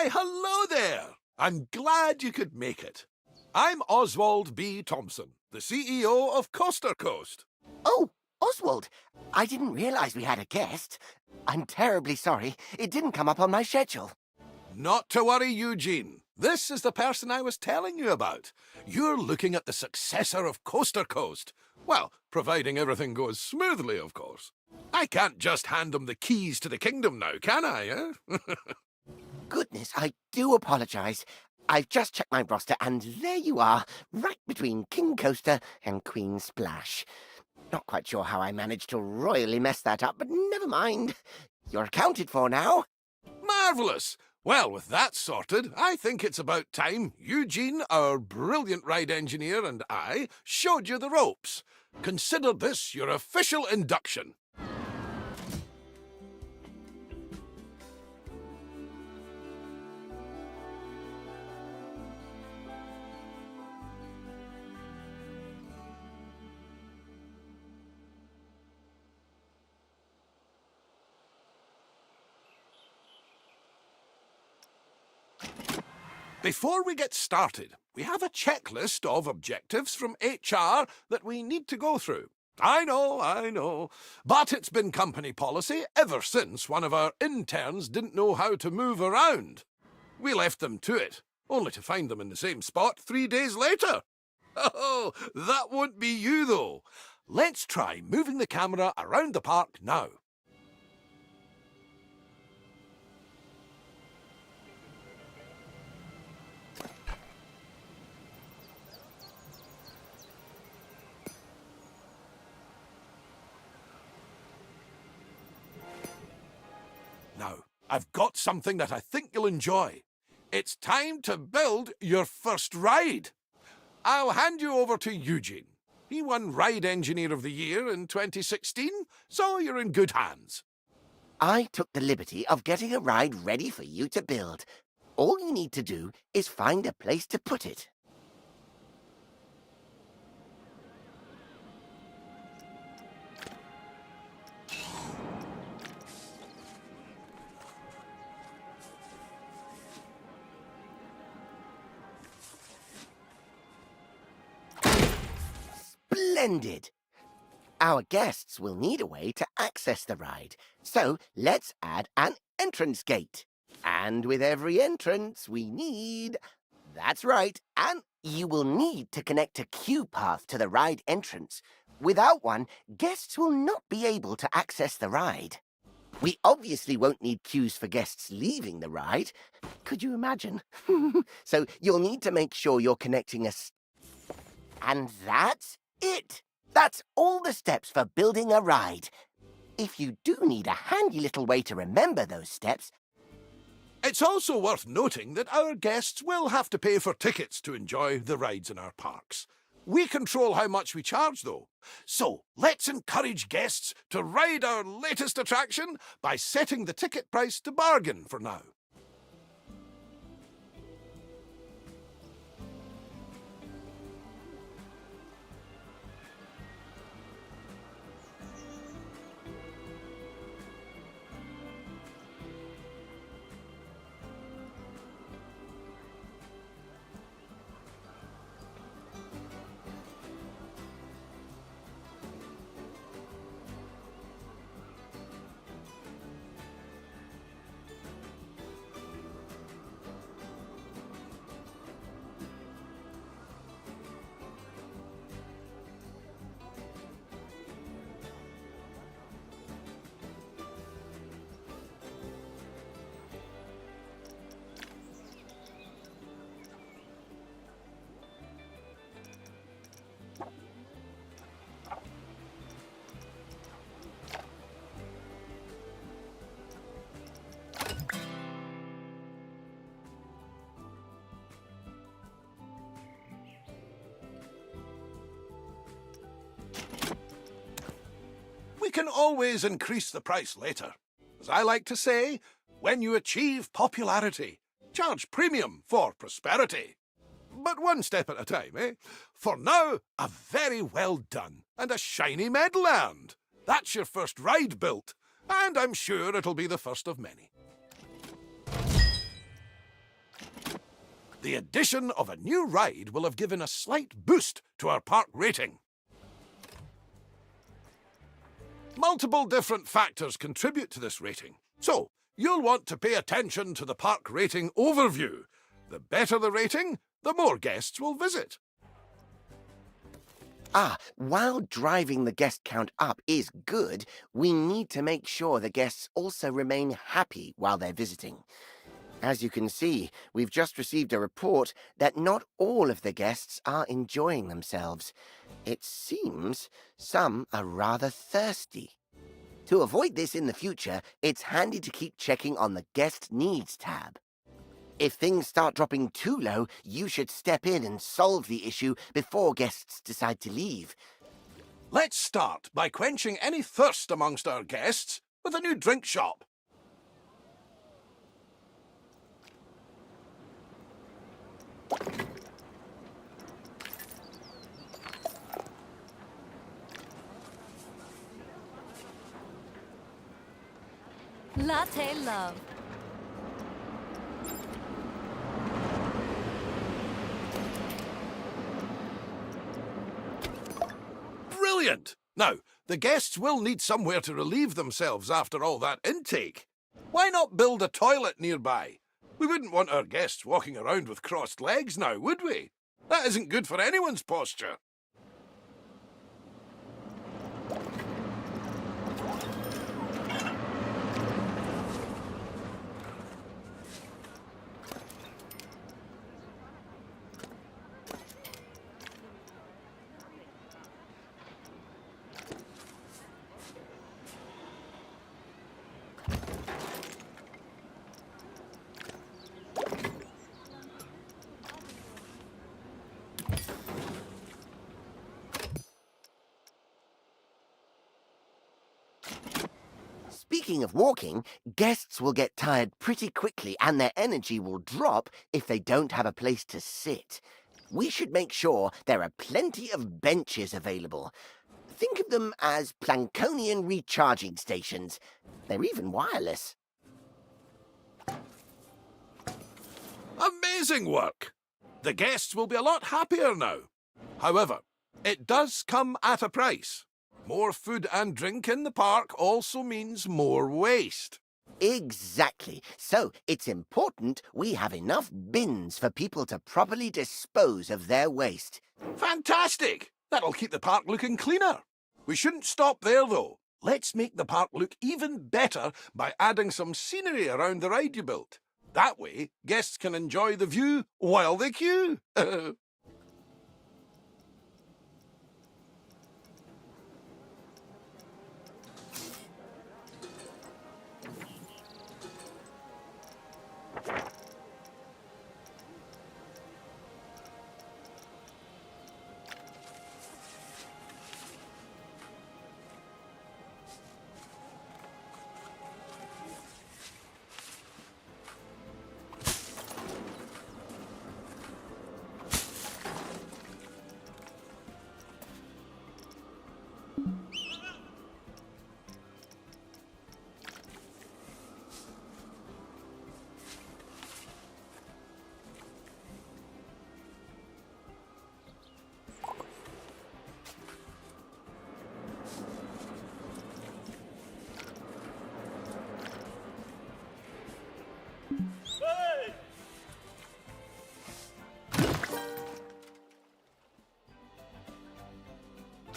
Why, hello there! I'm glad you could make it. I'm Oswald B. Thompson, the CEO of Coaster Coast. Oh, Oswald, I didn't realize we had a guest. I'm terribly sorry. It didn't come up on my schedule. Not to worry, Eugene. This is the person I was telling you about. You're looking at the successor of Coaster Coast. Well, providing everything goes smoothly, of course. I can't just hand him the keys to the kingdom now, can I, Goodness, I do apologize. I've just checked my roster, and there you are, right between King Coaster and Queen Splash. Not quite sure how I managed to royally mess that up, but never mind. You're accounted for now. Marvellous! Well, with that sorted, I think it's about time Eugene, our brilliant ride engineer, and I showed you the ropes. Consider this your official induction. Before we get started, we have a checklist of objectives from HR that we need to go through. I know, but it's been company policy ever since one of our interns didn't know how to move around. We left them to it, only to find them in the same spot 3 days later. Oh, that won't be you, though. Let's try moving the camera around the park now. Now, I've got something that I think you'll enjoy. It's time to build your first ride. I'll hand you over to Eugene. He won Ride Engineer of the Year in 2016, so you're in good hands. I took the liberty of getting a ride ready for you to build. All you need to do is find a place to put it. Splendid! Our guests will need a way to access the ride, so let's add an entrance gate. And with every entrance, we need... That's right, and you will need to connect a queue path to the ride entrance. Without one, guests will not be able to access the ride. We obviously won't need queues for guests leaving the ride. Could you imagine? So you'll need to make sure you're connecting a... And that's it! That's all the steps for building a ride. If you do need a handy little way to remember those steps... It's also worth noting that our guests will have to pay for tickets to enjoy the rides in our parks. We control how much we charge, though. So let's encourage guests to ride our latest attraction by setting the ticket price to bargain for now. We can always increase the price later. As I like to say, when you achieve popularity, charge premium for prosperity. But one step at a time, eh? For now, a very well done and a shiny medal earned. That's your first ride built, and I'm sure it'll be the first of many. The addition of a new ride will have given a slight boost to our park rating. Multiple different factors contribute to this rating, so you'll want to pay attention to the park rating overview. The better the rating, the more guests will visit. While driving the guest count up is good, we need to make sure the guests also remain happy while they're visiting. As you can see, we've just received a report that not all of the guests are enjoying themselves. It seems some are rather thirsty. To avoid this in the future, it's handy to keep checking on the Guest Needs tab. If things start dropping too low, you should step in and solve the issue before guests decide to leave. Let's start by quenching any thirst amongst our guests with a new drink shop. Latte love. Brilliant! Now, the guests will need somewhere to relieve themselves after all that intake. Why not build a toilet nearby? We wouldn't want our guests walking around with crossed legs now, would we? That isn't good for anyone's posture. Speaking of walking, guests will get tired pretty quickly and their energy will drop if they don't have a place to sit. We should make sure there are plenty of benches available. Think of them as Plankonian recharging stations. They're even wireless. Amazing work! The guests will be a lot happier now. However, it does come at a price. More food and drink in the park also means more waste. Exactly. So it's important we have enough bins for people to properly dispose of their waste. Fantastic! That'll keep the park looking cleaner. We shouldn't stop there, though. Let's make the park look even better by adding some scenery around the ride you built. That way, guests can enjoy the view while they queue.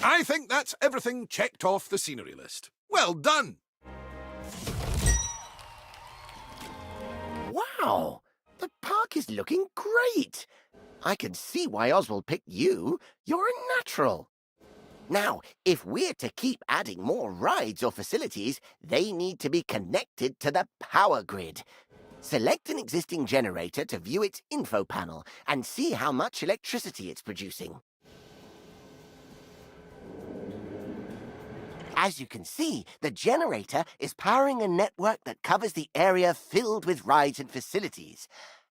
I think that's everything checked off the scenery list. Well done! Wow! The park is looking great! I can see why Oswald picked you. You're a natural. Now, if we're to keep adding more rides or facilities, they need to be connected to the power grid. Select an existing generator to view its info panel and see how much electricity it's producing. As you can see, the generator is powering a network that covers the area filled with rides and facilities.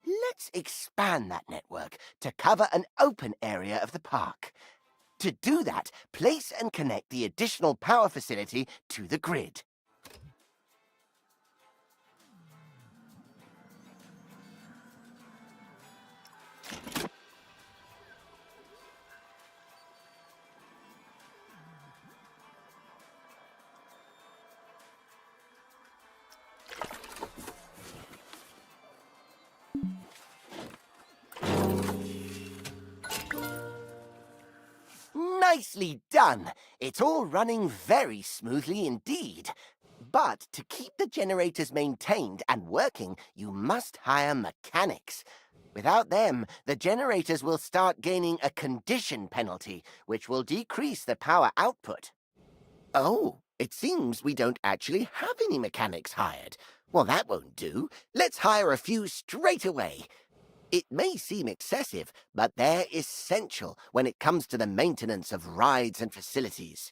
Let's expand that network to cover an open area of the park. To do that, place and connect the additional power facility to the grid. Nicely done. It's all running very smoothly indeed. But to keep the generators maintained and working, you must hire mechanics. Without them, the generators will start gaining a condition penalty, which will decrease the power output. Oh, it seems we don't actually have any mechanics hired. Well, that won't do. Let's hire a few straight away. It may seem excessive, but they're essential when it comes to the maintenance of rides and facilities.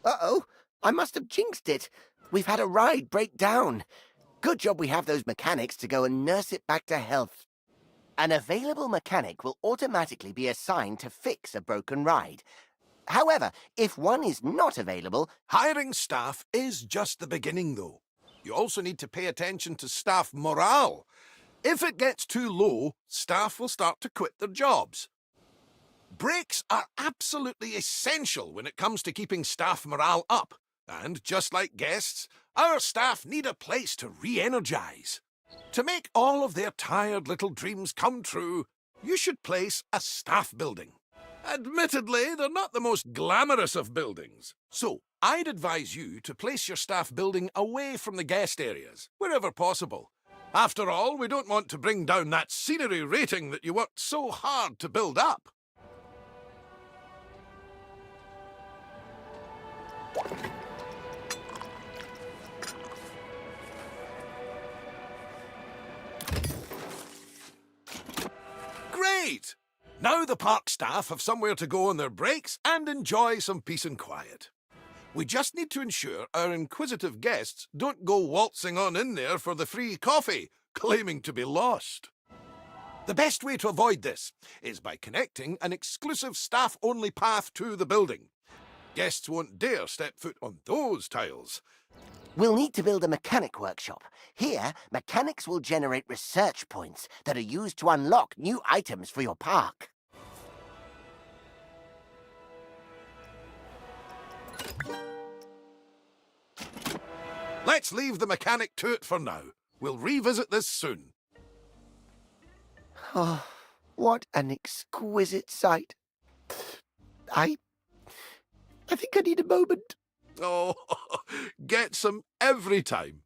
Uh-oh, I must have jinxed it. We've had a ride break down. Good job we have those mechanics to go and nurse it back to health. An available mechanic will automatically be assigned to fix a broken ride. However, if one is not available, Hiring staff is just the beginning, though. You also need to pay attention to staff morale. If it gets too low, staff will start to quit their jobs. Breaks are absolutely essential when it comes to keeping staff morale up. And just like guests, our staff need a place to re-energize. To make all of their tired little dreams come true, you should place a staff building. Admittedly, they're not the most glamorous of buildings. So, I'd advise you to place your staff building away from the guest areas, wherever possible. After all, we don't want to bring down that scenery rating that you worked so hard to build up. Great! Now the park staff have somewhere to go on their breaks and enjoy some peace and quiet. We just need to ensure our inquisitive guests don't go waltzing on in there for the free coffee, claiming to be lost. The best way to avoid this is by connecting an exclusive staff-only path to the building. Guests won't dare step foot on those tiles. we'll need to build a mechanic workshop. Here, mechanics will generate research points that are used to unlock new items for your park. Let's leave the mechanic to it for now. We'll revisit this soon. Oh, what an exquisite sight. I think I need a moment. Oh, get some every time.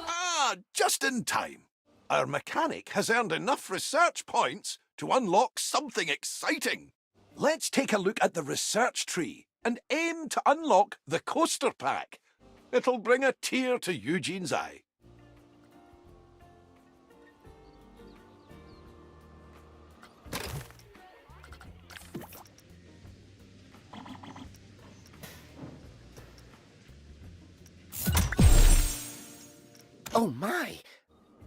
Ah, just in time. Our mechanic has earned enough research points to unlock something exciting. Let's take a look at the research tree and aim to unlock the coaster pack. It'll bring a tear to Eugene's eye. Oh my!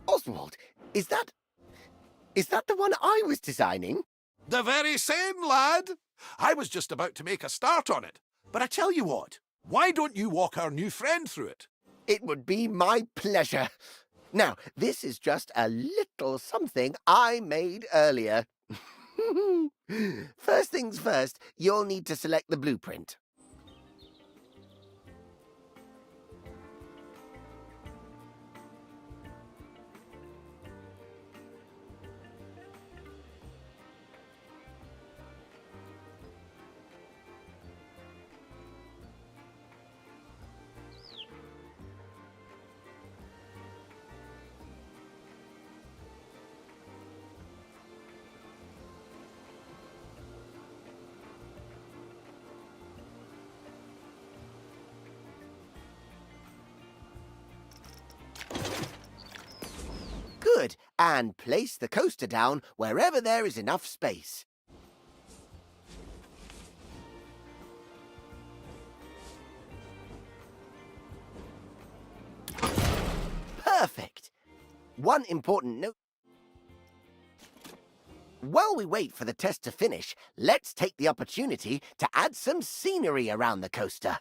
Oswald, is that the one I was designing? The very same, lad. I was just about to make a start on it. But I tell you what, why don't you walk our new friend through it? It would be my pleasure. Now, this is just a little something I made earlier. First things first, you'll need to select the blueprint. Good, and place the coaster down wherever there is enough space. Perfect! One important note. While we wait for the test to finish, let's take the opportunity to add some scenery around the coaster.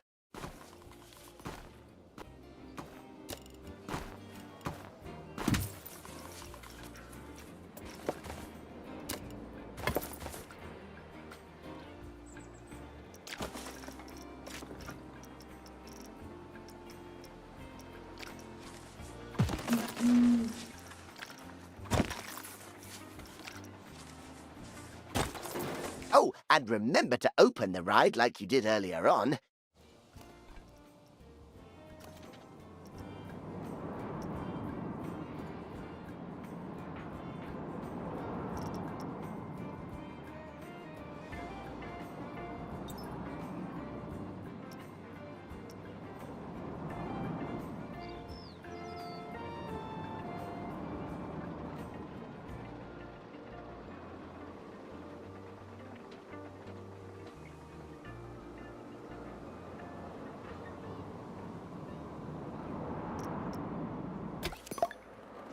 Oh, and remember to open the ride like you did earlier on.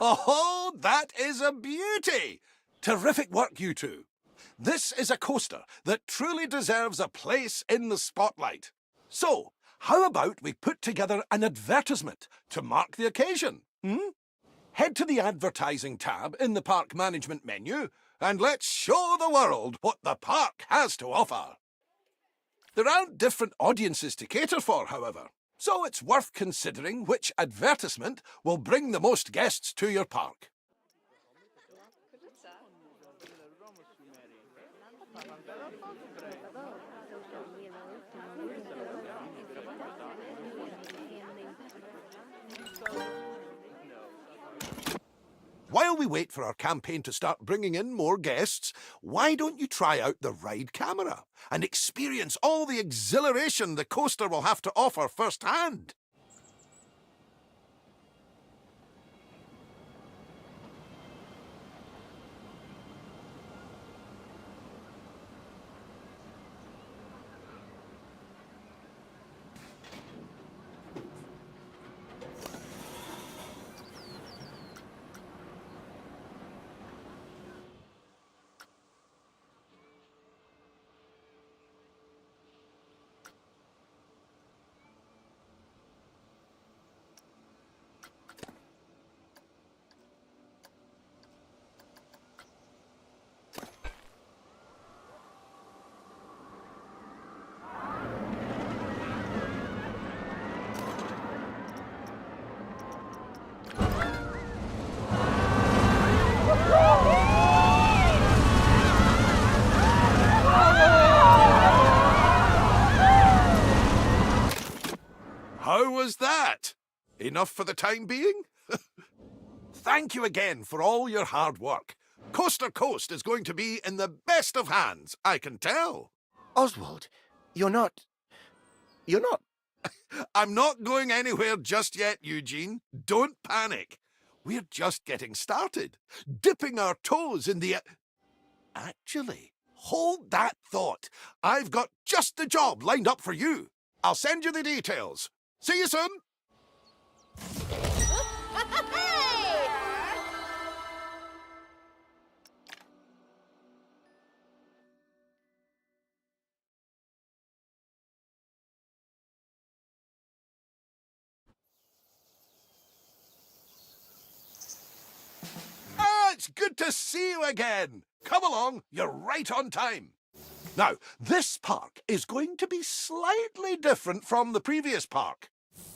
Oh, that is a beauty! Terrific work, you two. This is a coaster that truly deserves a place in the spotlight. So, how about we put together an advertisement to mark the occasion? Head to the advertising tab in the park management menu and let's show the world what the park has to offer. There aren't different audiences to cater for, however, so it's worth considering which advertisement will bring the most guests to your park. While we wait for our campaign to start bringing in more guests, why don't you try out the ride camera and experience all the exhilaration the coaster will have to offer firsthand? How was that? Enough for the time being? Thank you again for all your hard work. Coaster Coast is going to be in the best of hands, I can tell. Oswald, you're not... I'm not going anywhere just yet, Eugene. Don't panic. We're just getting started, dipping our toes in the... Actually, hold that thought. I've got just the job lined up for you. I'll send you the details. See you soon. It's good to see you again. Come along, you're right on time. Now, this park is going to be slightly different from the previous park.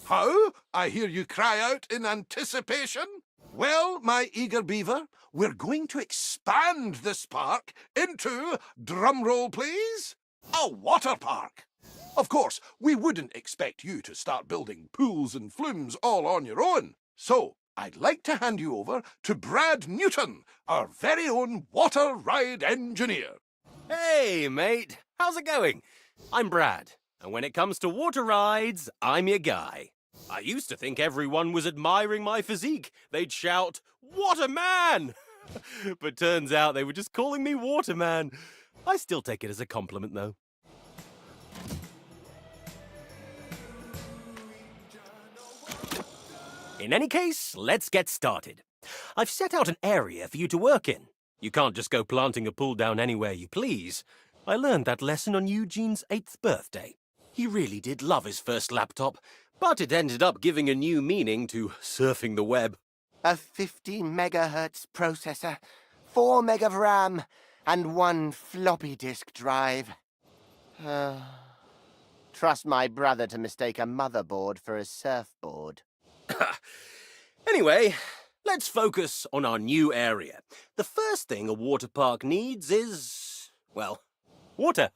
How? I hear you cry out in anticipation. Well, my eager beaver, we're going to expand this park into, drumroll please, a water park. Of course, we wouldn't expect you to start building pools and flumes all on your own. So, I'd like to hand you over to Brad Newton, our very own water ride engineer. Hey, mate. How's it going? I'm Brad, and when it comes to water rides, I'm your guy. I used to think everyone was admiring my physique. They'd shout, "Waterman!" But turns out they were just calling me Waterman. I still take it as a compliment, though. In any case, let's get started. I've set out an area for you to work in. You can't just go planting a pool down anywhere you please. I learned that lesson on Eugene's 8th birthday. He really did love his first laptop, but it ended up giving a new meaning to surfing the web. A 50 megahertz processor, 4 meg of RAM, and 1 floppy disk drive. Trust my brother to mistake a motherboard for a surfboard. Anyway, let's focus on our new area. The first thing a water park needs is, well, Water.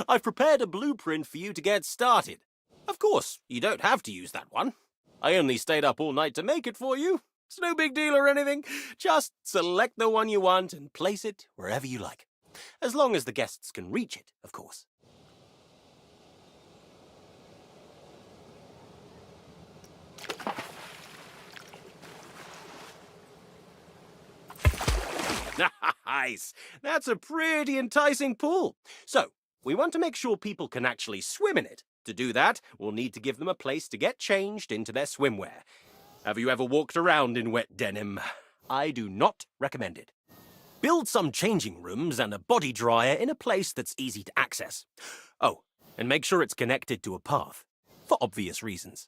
I've prepared a blueprint for you to get started. Of course, you don't have to use that one. I only stayed up all night to make it for you. It's no big deal or anything. Just select the one you want and place it wherever you like. As long as the guests can reach it, of course. Nice! That's a pretty enticing pool. So, we want to make sure people can actually swim in it. To do that, we'll need to give them a place to get changed into their swimwear. Have you ever walked around in wet denim? I do not recommend it. Build some changing rooms and a body dryer in a place that's easy to access. Oh, and make sure it's connected to a path, for obvious reasons.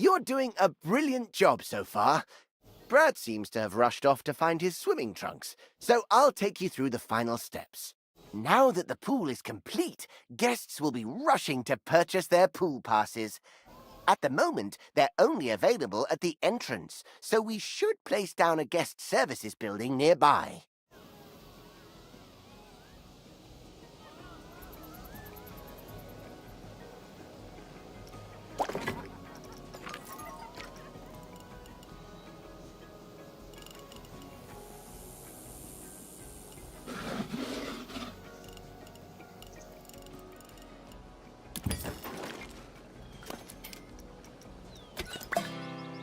You're doing a brilliant job so far. Brad seems to have rushed off to find his swimming trunks, so I'll take you through the final steps. Now that the pool is complete, guests will be rushing to purchase their pool passes. At the moment, they're only available at the entrance, so we should place down a guest services building nearby.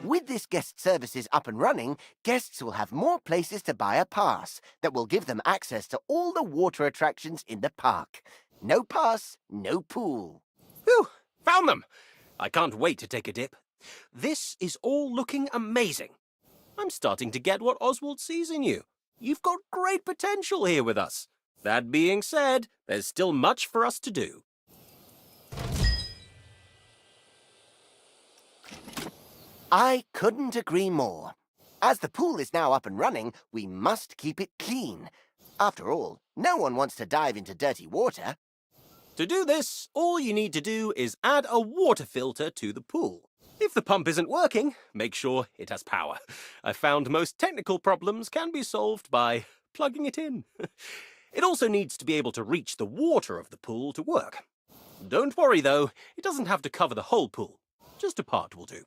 With this guest services up and running, guests will have more places to buy a pass that will give them access to all the water attractions in the park. No pass, no pool. Whew! Found them! I can't wait to take a dip. This is all looking amazing. I'm starting to get what Oswald sees in you. You've got great potential here with us. That being said, there's still much for us to do. I couldn't agree more. As the pool is now up and running, we must keep it clean. After all, no one wants to dive into dirty water. To do this, all you need to do is add a water filter to the pool. If the pump isn't working, make sure it has power. I've found most technical problems can be solved by plugging it in. It also needs to be able to reach the water of the pool to work. Don't worry though, it doesn't have to cover the whole pool. Just a part will do.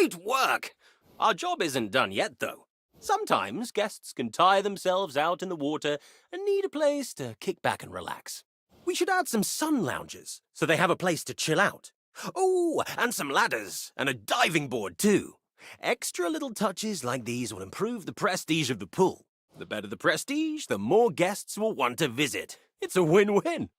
Great work! Our job isn't done yet, though. Sometimes guests can tire themselves out in the water and need a place to kick back and relax. We should add some sun lounges so they have a place to chill out. Oh, and some ladders and a diving board, too. Extra little touches like these will improve the prestige of the pool. The better the prestige, the more guests will want to visit. It's a win-win.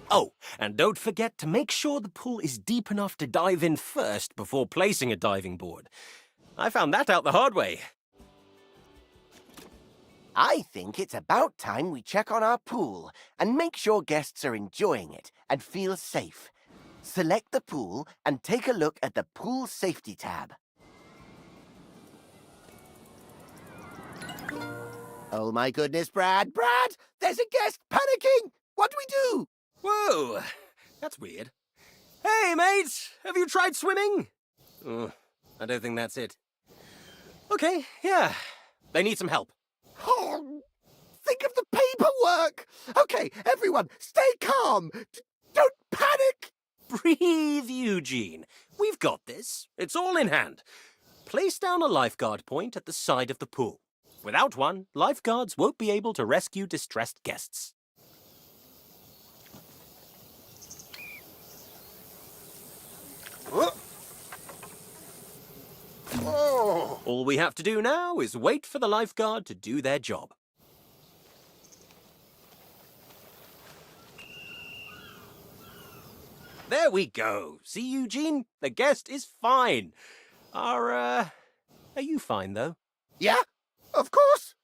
Oh, and don't forget to make sure the pool is deep enough to dive in first before placing a diving board. I found that out the hard way. I think it's about time we check on our pool and make sure guests are enjoying it and feel safe. Select the pool and take a look at the Pool Safety tab. Oh my goodness, Brad! Brad! There's a guest panicking! What do we do? Whoa, that's weird. Hey, mate, have you tried swimming? I don't think that's it. Okay, yeah, they need some help. Oh, think of the paperwork! Okay, everyone, stay calm! Don't panic! Breathe, Eugene. We've got this. It's all in hand. Place down a lifeguard point at the side of the pool. Without one, lifeguards won't be able to rescue distressed guests. Oh. All we have to do now is wait for the lifeguard to do their job. There we go. See, Eugene? The guest is fine. Are you fine, though? Yeah, of course.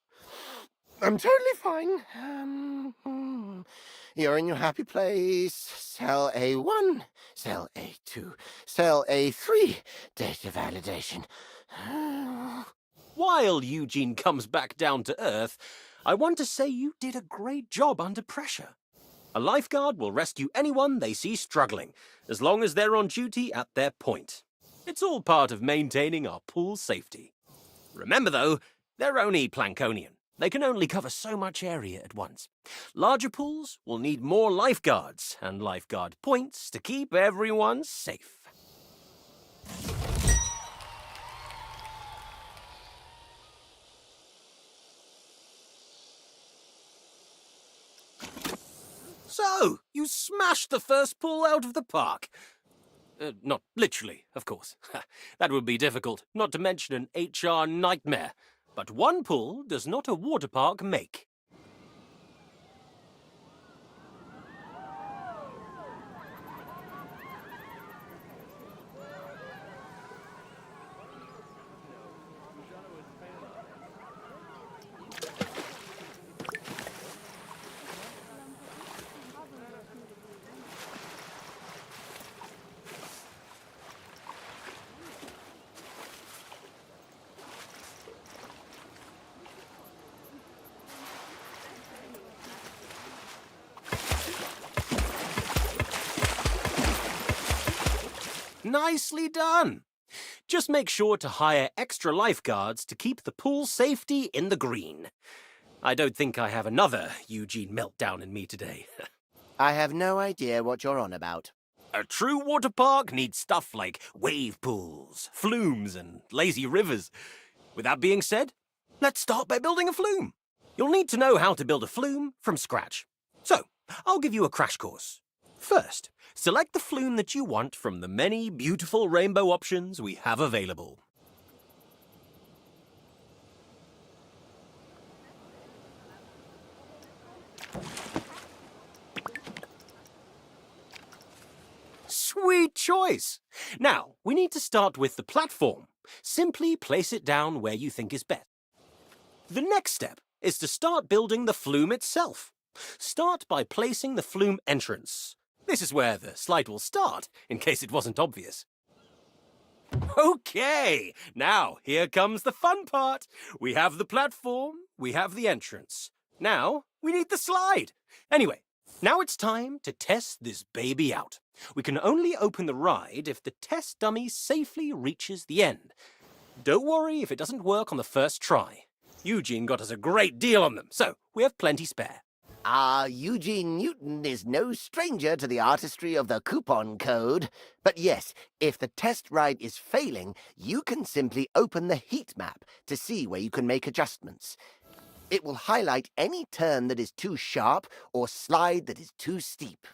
I'm totally fine. You're in your happy place. Cell A1, cell A2, cell A3. Data validation. While Eugene comes back down to earth, I want to say you did a great job under pressure. A lifeguard will rescue anyone they see struggling, as long as they're on duty at their point. It's all part of maintaining our pool safety. Remember, though, they're only Plankonian. They can only cover so much area at once. Larger pools will need more lifeguards and lifeguard points to keep everyone safe. So, you smashed the first pool out of the park. Not literally, of course. That would be difficult, not to mention an HR nightmare. But one pool does not a water park make. Nicely done. Just make sure to hire extra lifeguards to keep the pool safety in the green. I don't think I have another Eugene meltdown in me today. I have no idea what you're on about. A true water park needs stuff like wave pools, flumes, and lazy rivers. With that being said, let's start by building a flume. You'll need to know how to build a flume from scratch. So, I'll give you a crash course. First, select the flume that you want from the many beautiful rainbow options we have available. Sweet choice! Now, we need to start with the platform. Simply place it down where you think is best. The next step is to start building the flume itself. Start by placing the flume entrance. This is where the slide will start, in case it wasn't obvious. Okay, now here comes the fun part. We have the platform, we have the entrance. Now, we need the slide. Anyway, now it's time to test this baby out. We can only open the ride if the test dummy safely reaches the end. Don't worry if it doesn't work on the first try. Eugene got us a great deal on them, so we have plenty spare. Eugene Newton is no stranger to the artistry of the coupon code. But yes, if the test ride is failing, you can simply open the heat map to see where you can make adjustments. It will highlight any turn that is too sharp or slide that is too steep.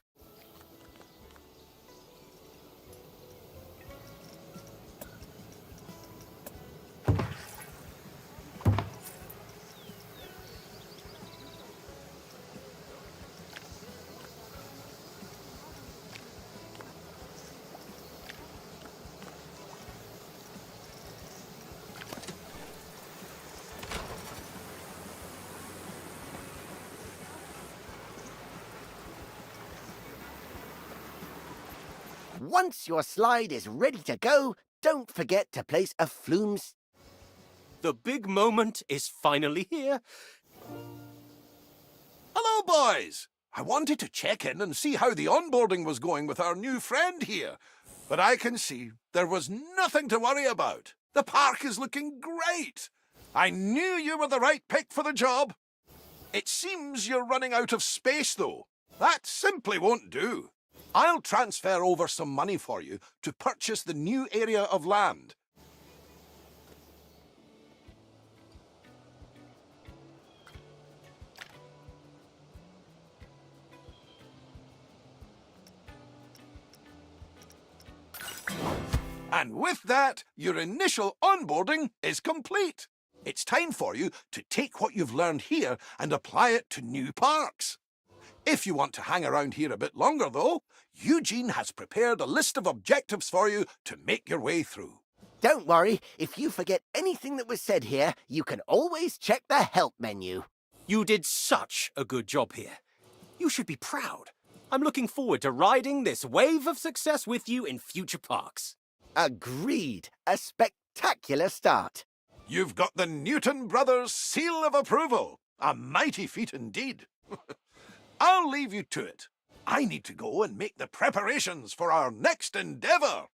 Once your slide is ready to go, don't forget to place a flume. The big moment is finally here. Hello, boys! I wanted to check in and see how the onboarding was going with our new friend here. But I can see there was nothing to worry about. The park is looking great. I knew you were the right pick for the job. It seems you're running out of space, though. That simply won't do. I'll transfer over some money for you to purchase the new area of land. And with that, your initial onboarding is complete. It's time for you to take what you've learned here and apply it to new parks. If you want to hang around here a bit longer, though, Eugene has prepared a list of objectives for you to make your way through. Don't worry, if you forget anything that was said here, you can always check the help menu. You did such a good job here. You should be proud. I'm looking forward to riding this wave of success with you in future parks. Agreed. A spectacular start. You've got the Newton Brothers seal of approval. A mighty feat indeed. I'll leave you to it. I need to go and make the preparations for our next endeavor.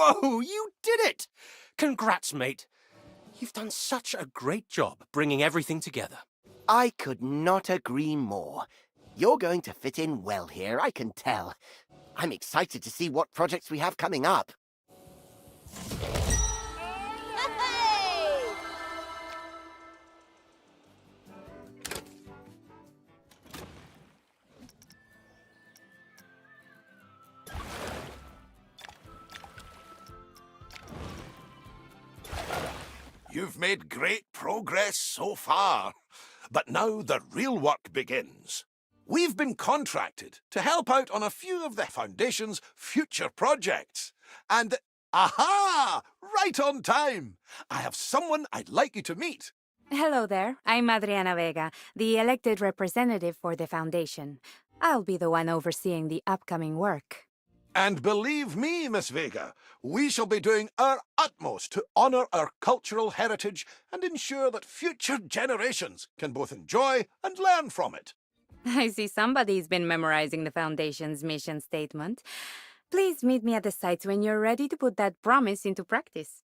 Whoa, you did it! Congrats, mate. You've done such a great job bringing everything together. I could not agree more. You're going to fit in well here, I can tell. I'm excited to see what projects we have coming up. You've made great progress so far. But now the real work begins. We've been contracted to help out on a few of the Foundation's future projects. And, aha! Right on time! I have someone I'd like you to meet. Hello there. I'm Adriana Vega, the elected representative for the Foundation. I'll be the one overseeing the upcoming work. And believe me, Miss Vega, we shall be doing our utmost to honour our cultural heritage and ensure that future generations can both enjoy and learn from it. I see somebody's been memorizing the Foundation's mission statement. Please meet me at the site when you're ready to put that promise into practice.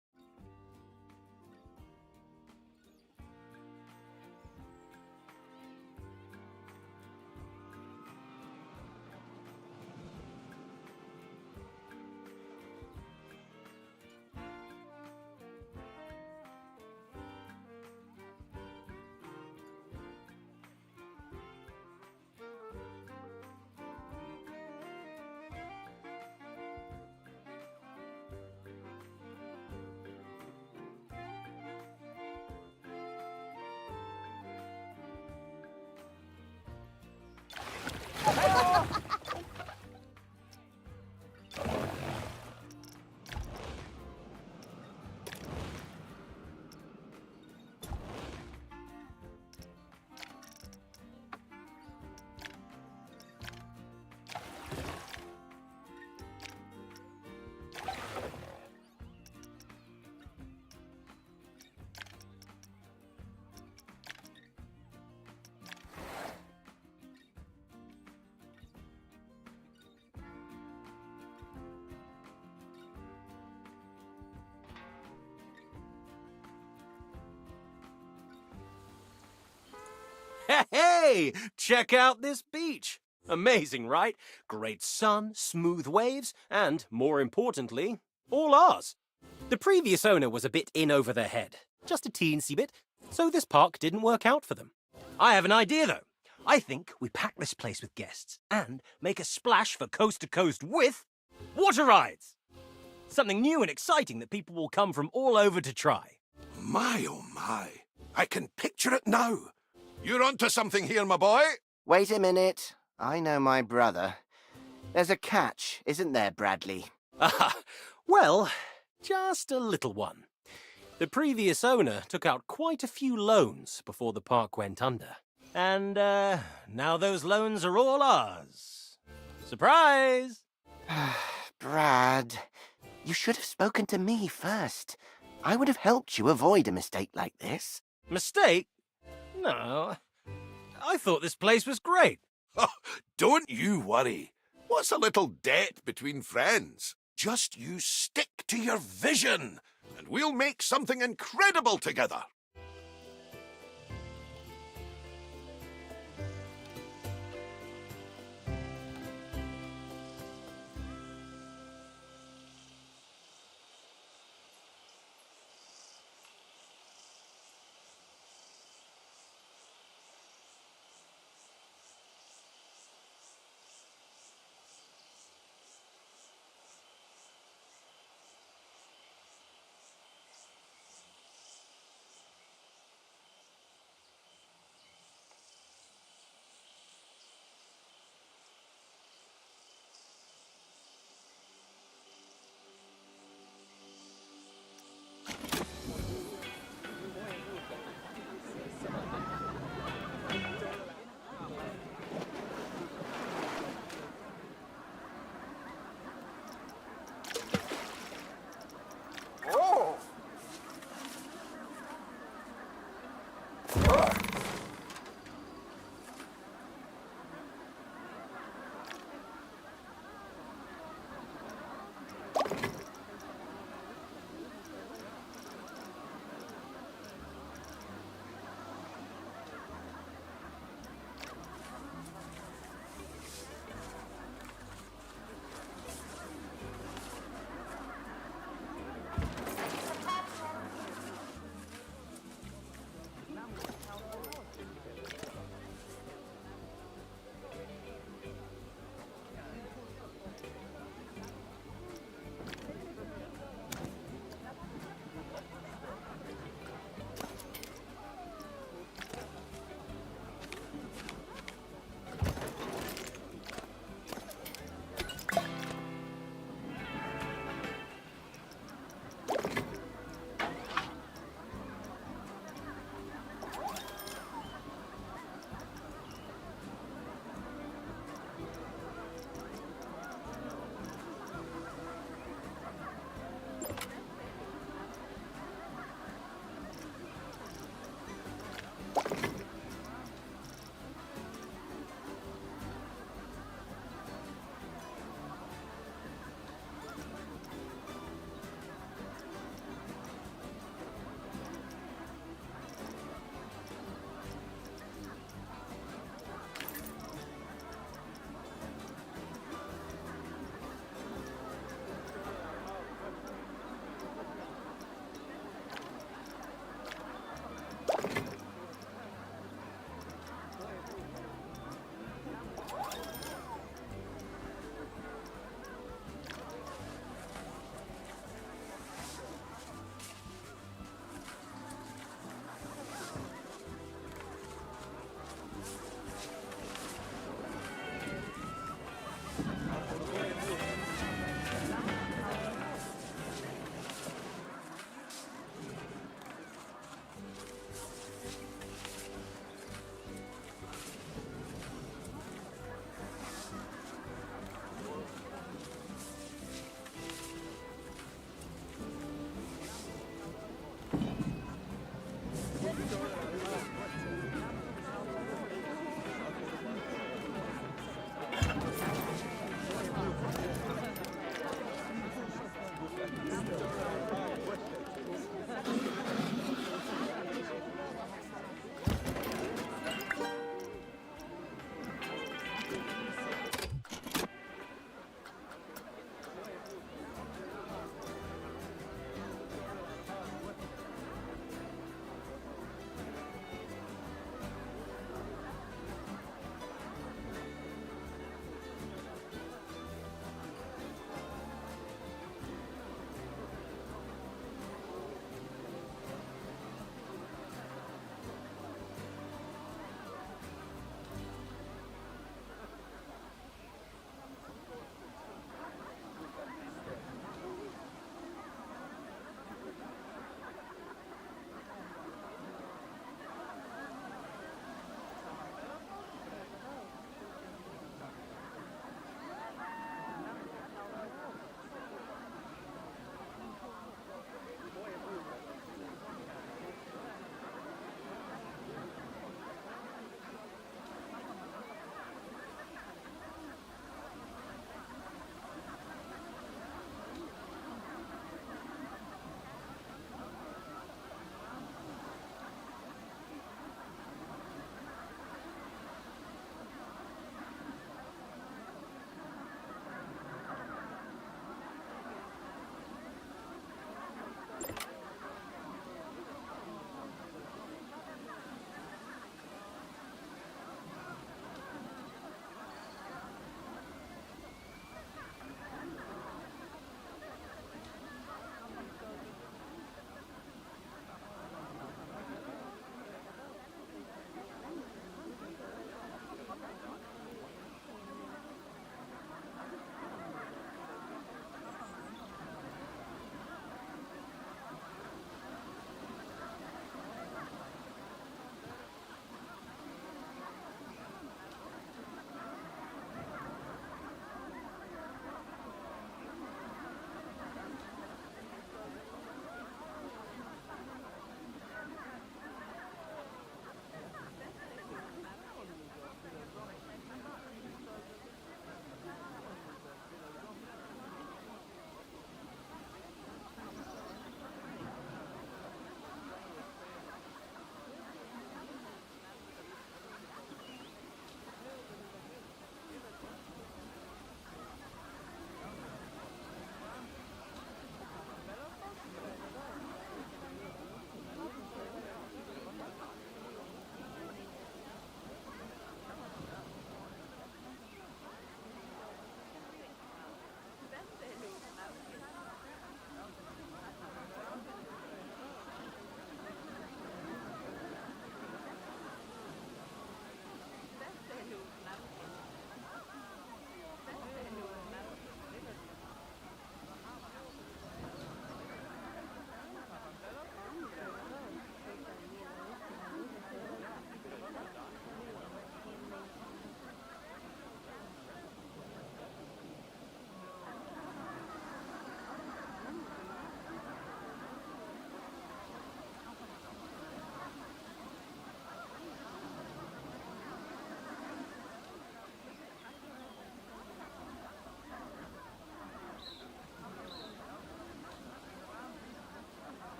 Hey, check out this beach. Amazing, right? Great sun, smooth waves, and, more importantly, all ours. The previous owner was a bit in over their head, just a teensy bit, so this park didn't work out for them. I have an idea, though. I think we pack this place with guests and make a splash for Coast to Coast with water rides. Something new and exciting that people will come from all over to try. My, oh my. I can picture it now. You're onto something here, my boy. Wait a minute. I know my brother. There's a catch, isn't there, Bradley? Ah, well, just a little one. The previous owner took out quite a few loans before the park went under. And, now those loans are all ours. Surprise! Brad, you should have spoken to me first. I would have helped you avoid a mistake like this. Mistake? No. I thought this place was great. Oh, don't you worry. What's a little debt between friends? Just you stick to your vision, and we'll make something incredible together.